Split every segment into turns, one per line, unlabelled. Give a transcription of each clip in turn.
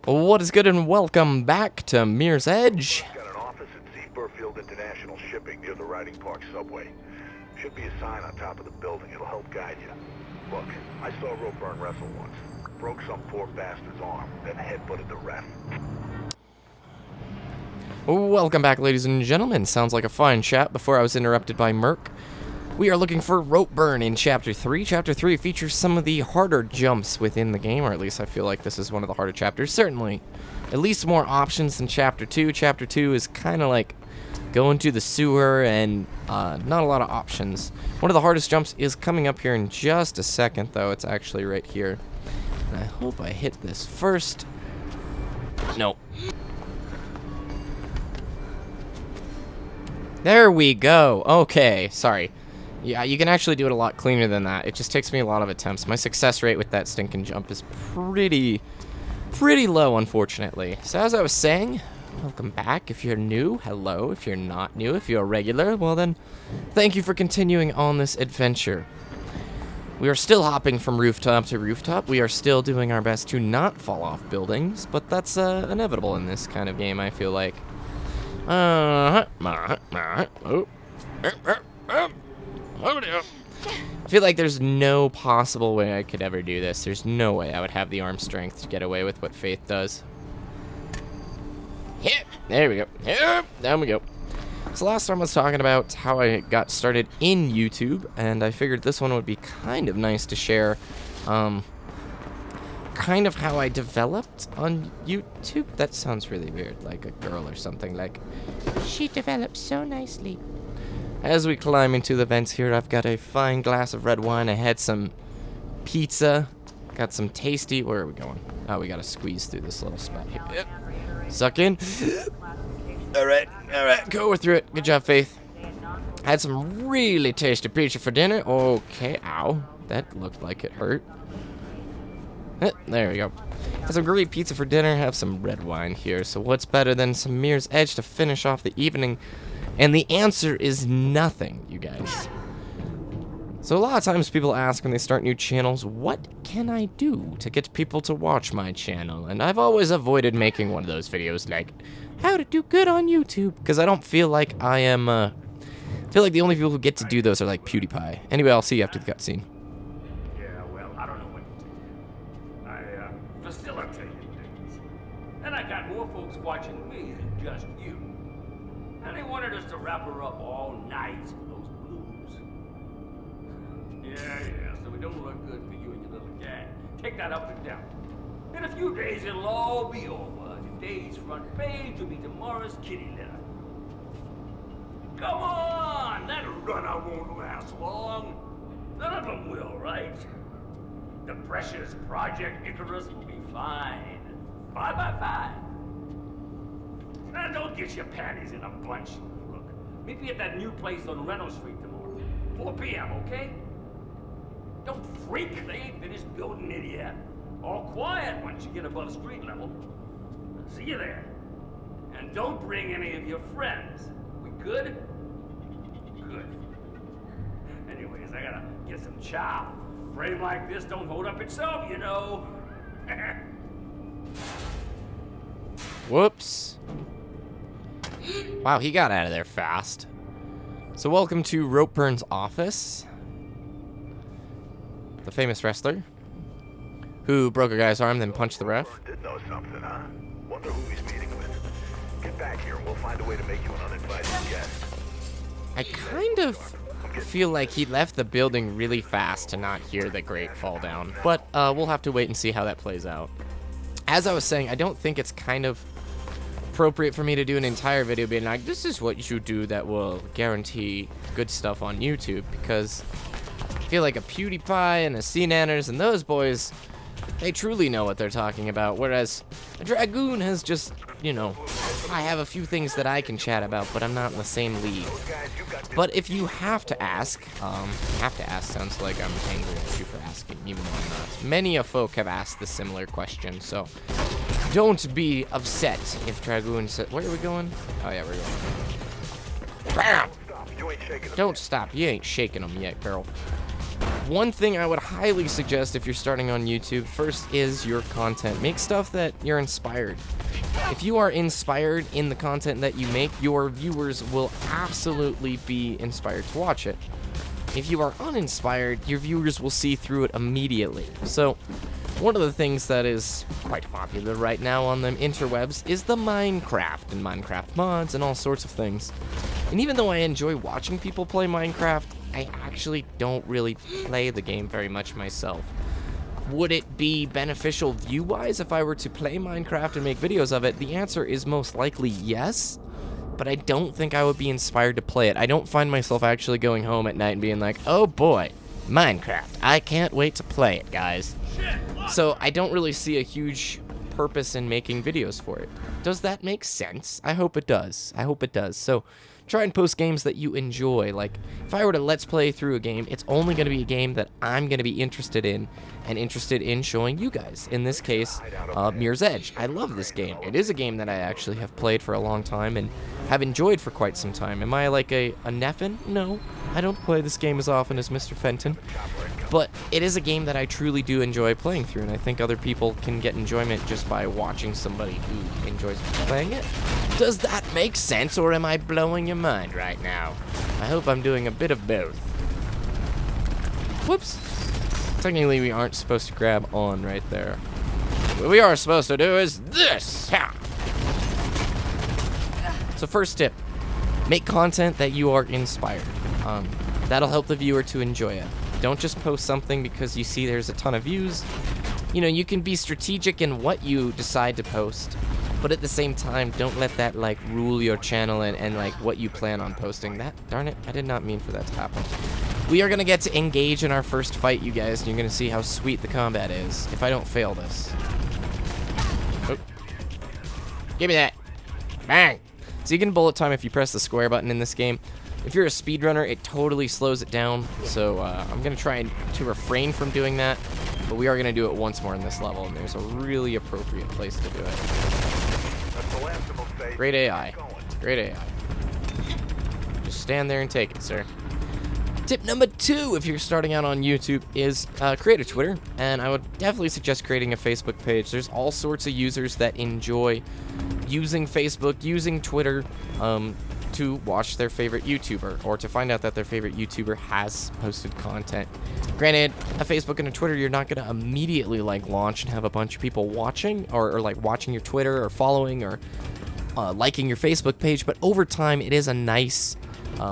What is good, and welcome back to Mirror's Edge.
Got an office at Seaburfield International Shipping near the Riding Park subway. Should be a sign on top of the building. It'll help guide you. Look, I saw Ropeburn wrestle once. Broke some poor bastard's arm, then headbutted the ref.
Welcome back, ladies and gentlemen. Sounds like a fine chat before I was interrupted by Merc. We are looking for Ropeburn in Chapter 3. Chapter 3 features some of the harder jumps within the game, or at least I feel like this is one of the harder chapters. Certainly, at least more options than Chapter 2. Chapter 2 is kind of like going to the sewer and not a lot of options. One of the hardest jumps is coming up here in just a second, though. It's actually right here. And I hope I hit this first. Nope. There we go. Okay, sorry. Yeah, you can actually do it a lot cleaner than that. It just takes me a lot of attempts. My success rate with that stinking jump is pretty low, unfortunately. So as I was saying, welcome back. If you're new, hello. If you're not new, if you're a regular, well then, thank you for continuing on this adventure. We are still hopping from rooftop to rooftop. We are still doing our best to not fall off buildings, but that's inevitable in this kind of game, I feel like. I feel like there's no possible way I could ever do this. There's no way I would have the arm strength to get away with what Faith does. Yeah, there we go. Yeah, down we go. So last time I was talking about how I got started in YouTube, and I figured this one would be kind of nice to share. Kind of how I developed on YouTube. That sounds really weird, like a girl or something, like, she developed so nicely. As we climb into the vents here, I've got a fine glass of red wine. I had some pizza. Got some tasty... Where are we going? Oh, we gotta squeeze through this little spot here. Yep. Suck in. Alright, go through it. Good job, Faith. Had some really tasty pizza for dinner. Okay, ow. That looked like it hurt. There we go. Had some great pizza for dinner. Have some red wine here. So what's better than some Mirror's Edge to finish off the evening? And the answer is nothing, you guys. So a lot of times people ask when they start new channels, what can I do to get people to watch my channel? And I've always avoided making one of those videos like, how to do good on YouTube, because I don't feel like I am, I feel like the only people who get to do those are like PewDiePie. Anyway, I'll see you after the cutscene.
Yeah, well, I don't know what to tell you. I facilitate things. And I got more folks watching me than just you. And they wanted us to wrap her up all night with those blues. Yeah, so we don't look good for you and your little gang. Take that up and down. In a few days, it'll all be over. Today's front page will be tomorrow's kitty litter. Come on! That runner won't last long. None of them will, right? The precious Project Icarus will be fine. 5 by 5. Now, don't get your panties in a bunch. Look, meet me at that new place on Reynolds Street tomorrow. 4 p.m., okay? Don't freak. They ain't finished building it yet. All quiet once you get above street level. See you there. And don't bring any of your friends. We good? Good. Anyways, I gotta get some chow. Frame like this don't hold up itself, you know.
Whoops. Wow, he got out of there fast. So welcome to Ropeburns' office. The famous wrestler who broke a guy's arm, then punched the ref.
Did know something, huh? Wonder who he's meeting with. Get back here and we'll find a way to make you an uninvited guest.
I kind of feel like he left the building really fast to not hear the grate fall down, but we'll have to wait and see how that plays out. As I was saying, I don't think it's kind of appropriate for me to do an entire video being like, this is what you do that will guarantee good stuff on YouTube, because I feel like a PewDiePie and a CNanners and those boys, they truly know what they're talking about, whereas a Dragoon has just, you know, I have a few things that I can chat about, but I'm not in the same league. But if you have to ask sounds like I'm angry at you for asking, even though I'm not. Many a folk have asked the similar question, so don't be upset if Dragoon said, where are we going? Oh yeah, we're going. Bam! Don't stop, you ain't shaking them yet, girl. One thing I would highly suggest if you're starting on YouTube, first is your content. Make stuff that you're inspired. If you are inspired in the content that you make, your viewers will absolutely be inspired to watch it. If you are uninspired, your viewers will see through it immediately. So, one of the things that is quite popular right now on the interwebs is the Minecraft and Minecraft mods and all sorts of things. And even though I enjoy watching people play Minecraft, I actually don't really play the game very much myself. Would it be beneficial view-wise if I were to play Minecraft and make videos of it? The answer is most likely yes, but I don't think I would be inspired to play it. I don't find myself actually going home at night and being like, oh boy, Minecraft, I can't wait to play it, guys. So I don't really see a huge purpose in making videos for it. Does that make sense? I hope it does. I hope it does. So try and post games that you enjoy. Like, if I were to let's play through a game, it's only going to be a game that I'm going to be interested in and interested in showing you guys. In this case, Mirror's Edge. I love this game. It is a game that I actually have played for a long time and have enjoyed for quite some time. Am I like a Neffin? No, I don't play this game as often as Mr. Fenton. But it is a game that I truly do enjoy playing through, and I think other people can get enjoyment just by watching somebody who enjoys playing it. Does that make sense, or am I blowing your mind right now? I hope I'm doing a bit of both. Whoops. Technically, we aren't supposed to grab on right there. What we are supposed to do is this! Ha! So first tip, make content that you are inspired. That'll help the viewer to enjoy it. Don't just post something because you see there's a ton of views. You know, you can be strategic in what you decide to post, but at the same time, don't let that, like, rule your channel and like, what you plan on posting. Darn it, I did not mean for that to happen. We are going to get to engage in our first fight, you guys, and you're going to see how sweet the combat is, if I don't fail this. Oh. Give me that. Bang! So you can bullet time if you press the square button in this game. If you're a speedrunner, it totally slows it down, so I'm going to try to refrain from doing that, but we are going to do it once more in this level, and there's a really appropriate place to do it. Great AI. Great AI. Just stand there and take it, sir. Tip number 2, if you're starting out on YouTube, is create a Twitter, and I would definitely suggest creating a Facebook page. There's all sorts of users that enjoy using Facebook, using Twitter, to watch their favorite YouTuber, or to find out that their favorite YouTuber has posted content. Granted, a Facebook and a Twitter, you're not going to immediately like launch and have a bunch of people watching, or like watching your Twitter, or following, or liking your Facebook page, but over time, it is a nice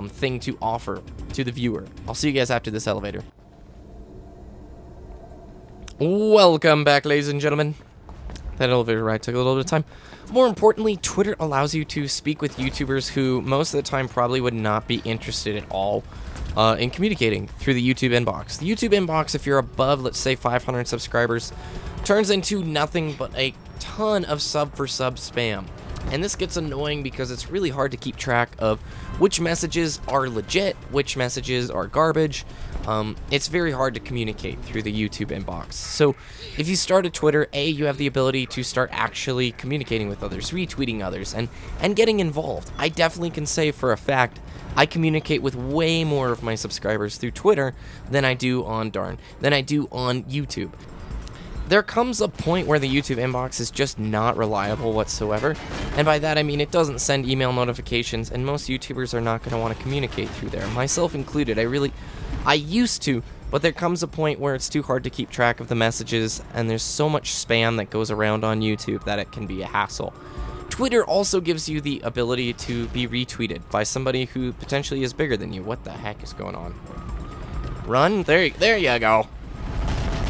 thing to offer to the viewer. I'll see you guys after this elevator. Welcome back, ladies and gentlemen. That elevator ride took a little bit of time. More importantly, Twitter allows you to speak with YouTubers who most of the time probably would not be interested at all in communicating through the YouTube inbox. The YouTube inbox, if you're above, let's say, 500 subscribers, turns into nothing but a ton of sub-for-sub spam. And this gets annoying because it's really hard to keep track of which messages are legit, which messages are garbage. It's very hard to communicate through the YouTube inbox. So if you start a Twitter, you have the ability to start actually communicating with others, retweeting others, and getting involved. I definitely can say for a fact I communicate with way more of my subscribers through Twitter than I do on YouTube. There comes a point where the YouTube inbox is just not reliable whatsoever, and by that I mean it doesn't send email notifications, and most YouTubers are not going to want to communicate through there, myself included. I used to, but there comes a point where it's too hard to keep track of the messages, and there's so much spam that goes around on YouTube that it can be a hassle. Twitter also gives you the ability to be retweeted by somebody who potentially is bigger than you. What the heck is going on? Run? There you go.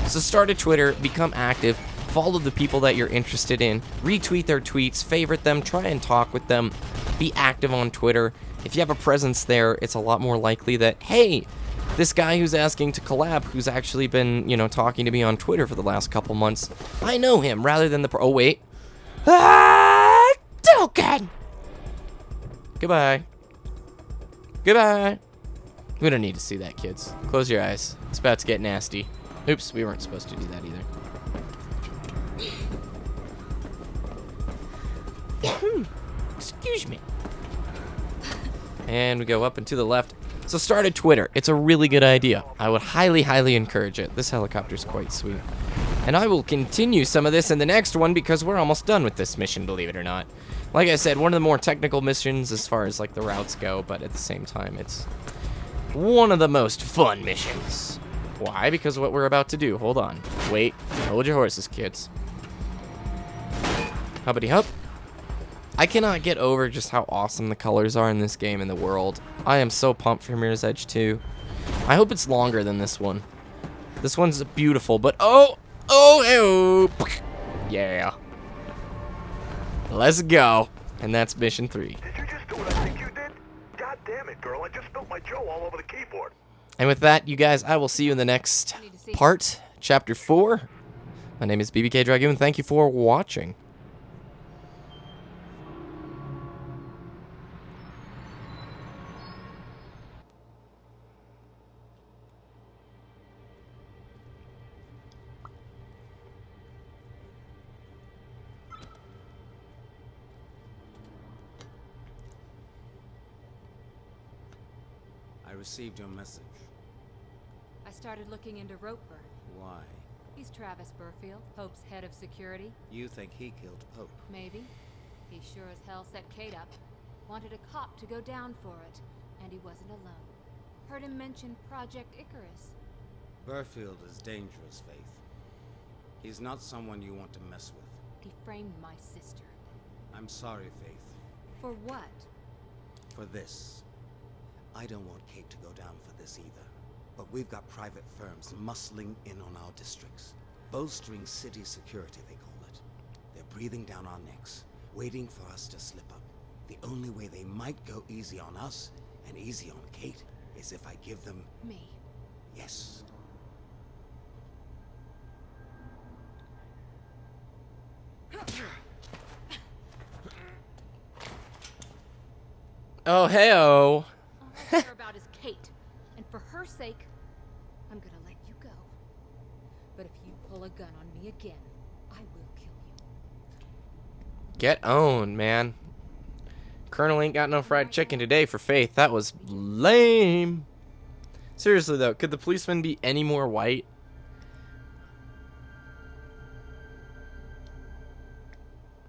So start a Twitter, become active, follow the people that you're interested in, retweet their tweets, favorite them, try and talk with them, be active on Twitter. If you have a presence there, it's a lot more likely that, hey, this guy who's asking to collab, who's actually been, talking to me on Twitter for the last couple months, I know him, rather than the oh, wait. Token! Goodbye. Goodbye. We don't need to see that, kids. Close your eyes. It's about to get nasty. Oops, we weren't supposed to do that either. Excuse me. And we go up and to the left. So start a Twitter. It's a really good idea. I would highly, highly encourage it. This helicopter's quite sweet. And I will continue some of this in the next one because we're almost done with this mission, believe it or not. Like I said, one of the more technical missions as far as like the routes go, but at the same time, it's one of the most fun missions. Why? Because of what we're about to do. Hold on. Wait. Hold your horses, kids. Hubbity hup. I cannot get over just how awesome the colors are in this game and the world. I am so pumped for Mirror's Edge 2. I hope it's longer than this one. This one's beautiful, but oh, yeah. Let's go. And that's mission 3.
Did you just do what I think you did? God damn it, girl. I just spilled my Joe all over the keyboard.
And with that, you guys, I will see you in the next part, Chapter 4. My name is BBK Dragoon. Thank you for watching.
I received your message.
I started looking into Ropeburn.
Why?
He's Travis Burfield, Pope's head of security.
You think he killed Pope?
Maybe. He sure as hell set Kate up. Wanted a cop to go down for it, and he wasn't alone. Heard him mention Project Icarus.
Burfield is dangerous, Faith. He's not someone you want to mess with.
He framed my sister.
I'm sorry, Faith.
For what?
For this. I don't want Kate to go down for this either. But we've got private firms muscling in on our districts. Bowstring city security, they call it. They're breathing down our necks, waiting for us to slip up. The only way they might go easy on us, and easy on Kate, is if I give them...
Me.
Yes.
Oh, hey-oh.
All I care about is Kate, and for her sake, I'm gonna let you go. But if you pull a gun on me again, I will kill you.
Get owned, man. Colonel ain't got no fried chicken today for Faith. That was lame. Seriously, though, could the policeman be any more white?